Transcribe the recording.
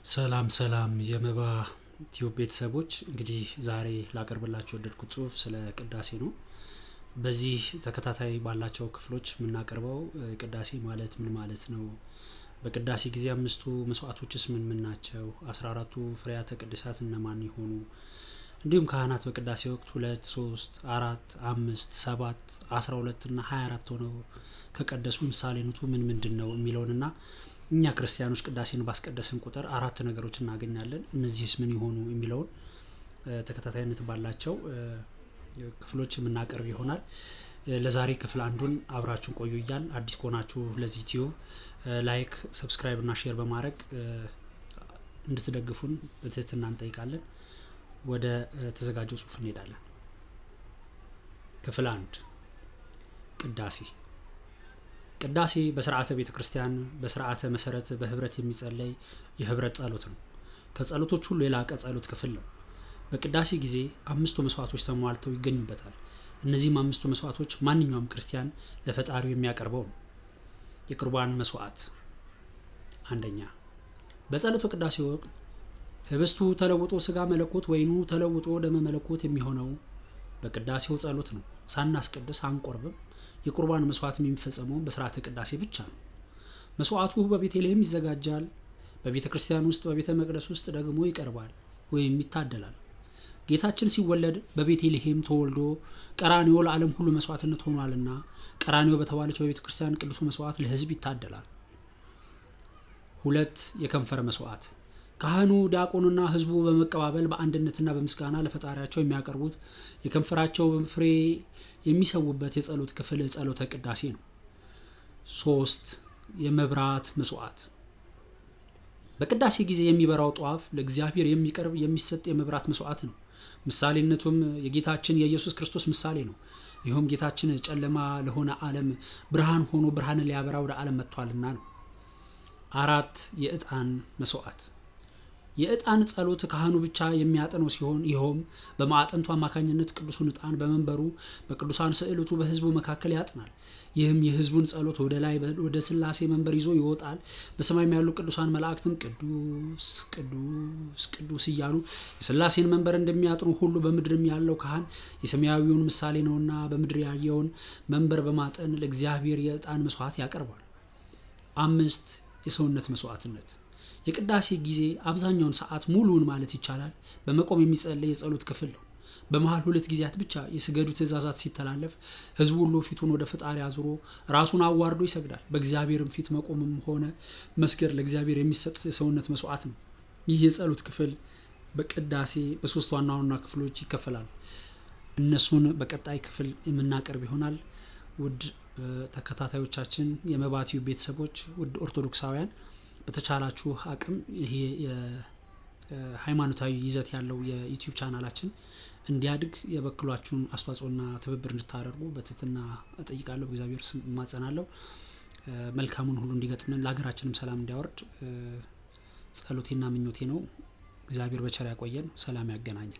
ሰላም የመባ ቲዩብ ቤተሰቦች እንግዲህ ዛሬ ላቀርብላችሁ የወደድኩት ጽሁፍ ስለ ቅዳሴ ነው። በዚህ ተከታታይ ባላቸው ክፍሎች የምናቀርበው ቅዳሴ ማለት ምን ማለት ነው? በቅዳሴ ጊዜ አምስቱ መስዋዕቶችስ ምን ናቸው? 14ቱ ፍሬያተ ቅዱሳት እነማን ይሆኑ? እንዲሁም ካህናት በቅዳሴ ወቅት 2 3 4 5 7 12 እና 24 ሆነው ከቀደሱ ምሳሌነቱ ምንድነው የሚለውንና እኛ ክርስቲያኖች ቅዳሴን ባስቀደስን ቁጥር አራት ነገሮች እናገኛለን። እነዚህስ ምን ይሆኑ የሚለውን ተከታታይነት ባላቸው ክፍሎች የምናቀርብ ይሆናል። ለዛሬ ክፍል አንዱን አብራችሁን ቆዩ እያል አዲስ ከሆናችሁ ለዚህ ዩቲዩብ ላይክ ሰብስክራይብ እና ሼር በማድረግ እንድትደግፉን በትህትና እንጠይቃለን። ወደ ተዘጋጀው ጽሁፍ እንሄዳለን። ክፍል 1 ቅዳሴ በስርዓተ ቤተክርስቲያን በስርዓተ መሰረት በህብረት የሚጸለይ የህብረት ጸሎት ነው። ከጸሎቶች ሁሉ የላቀ ጸሎት ክፍል ነው። በቅዳሴ ጊዜ አምስቱ መስዋዕቶች ተሟልተው ይገኙበታል። እነዚህም አምስቱ መስዋዕቶች ማንኛውም ክርስቲያን ለፈጣሪው የሚያቀርበው ነው። የቁርባን መስዋዕት አንደኛ፣ በጸሎተ ቅዳሴ ወቅት ህብስቱ ተለውጦ ስጋ መለኮት ወይኑ ተለውጦ ደመ መለኮት የሚሆነው በቅዳሴው ጸሎት ነው። ሳናስቀድስ አንቆርብም። የቁርባን መስዋዕት የሚፈጸመው በስርዓተ ቅዳሴ ብቻ ነው። መስዋዕቱ በቤተልሔም ይዘጋጃል። በቤተክርስቲያን ውስጥ በቤተ መቅደስ ውስጥ ደግሞ ይቀርባል ወይም ይታደላል። ጌታችን ሲወለድ በቤተልሔም ተወልዶ ቀራንዮ ለዓለም ሁሉ መስዋዕትነት ሆኗልና ቀራንዮ በተባለች በቤተክርስቲያን ቅዱስ መስዋዕት ለህዝብ ይታደላል። 2 የከንፈር መስዋዕት ካህኑ ዲያቆኑና ህዝቡ በመቀባበል በአንድነትና በምስጋና ለፈጣሪያቸው የሚያቀርቡት የከንፈራቸው ፍሬ የሚሰውበት የጸሎት ክፍል ጸሎተ ቅዳሴ ነው። 3 የመብራት መስዋዕት በቅዳሴ ጊዜ የሚበራው ጧፍ ለእግዚአብሔር የሚቀርብ የሚሰጥ የመብራት መስዋዕት ነው። ምሳሌነቱም የጌታችን የኢየሱስ ክርስቶስ ምሳሌ ነው። ይህም ጌታችን ጨለማ ለሆነ ዓለም ብርሃን ሆኖ ብርሃንን ሊያበራ ወደ ዓለም መጥቷልና ነው። 4 የዕጣን መስዋዕት የዕጣን ጸሎት ካህኑ ብቻ የሚያጠነው ሲሆን ይኸውም በማዕጠንቱ አማካኝነት ቅዱሱን ዕጣን በመንበሩ በቅዱሳን ስዕለቱ በህዝቡ መካከል ያጥናል። ይህም የህዝቡን ጸሎት ወደ ላይ ወደ ስላሴ መንበር ይዞ ይወጣል። በሰማይም ያሉ ቅዱሳን መላእክትም ቅዱስ ቅዱስ ቅዱስ እያሉ የስላሴን መንበር እንደሚያጥኑ ሁሉ በምድርም ያለው ካህን የሰማያዊውን ምሳሌ ነውና በምድር ያየውን መንበር በማጠን ለእግዚአብሔር የዕጣን መስዋዕት ያቀርባል። 5 የሰውነት መስዋዕትነት የቅዳሴ ጊዜ አብዛኛውን ሰዓት ሙሉውን ማለት ይቻላል በመቆም የሚጸለይ የጸሎት ክፍል ነው። በመሃል 2 ጊዜያት ብቻ የስገዱ ትእዛዛት ሲተላለፍ ህዝቡ ሁሉ ፊቱን ወደ ፈጣሪ አዙሮ ራሱን አዋርዶ ይሰግዳል። በእግዚአብሔርም ፊት መቆምም ሆነ መስገድ ለእግዚአብሔር የሚሰጥ የሰውነት መስዋዕት ነው። ይህ የጸሎት ክፍል በቅዳሴ በ3 ዋና ዋና ክፍሎች ይከፈላል። እነሱን በቀጣይ ክፍል የምናቀርብ ይሆናል። ውድ ተከታታዮቻችን የመባ ቲዩብ ቤተሰቦች ውድ ኦርቶዶክሳውያን በተቻላችሁ አቅም ይሄ የሃይማኖታዊ ይዘት ያለው የዩቲዩብ ቻናላችን እንዲያድግ የበኩላችሁን አስተዋጽኦና ትብብር እንድታደርጉ በትህትና እጠይቃለሁ። በእግዚአብሔር ስም እማጸናለሁ። መልካሙን ሁሉ እንዲገጥመን ለሀገራችንም ሰላም እንዲያወርድ ጸሎቴና ምኞቴ ነው። እግዚአብሔር በቸር ያቆየን፣ ሰላም ያገናኘን።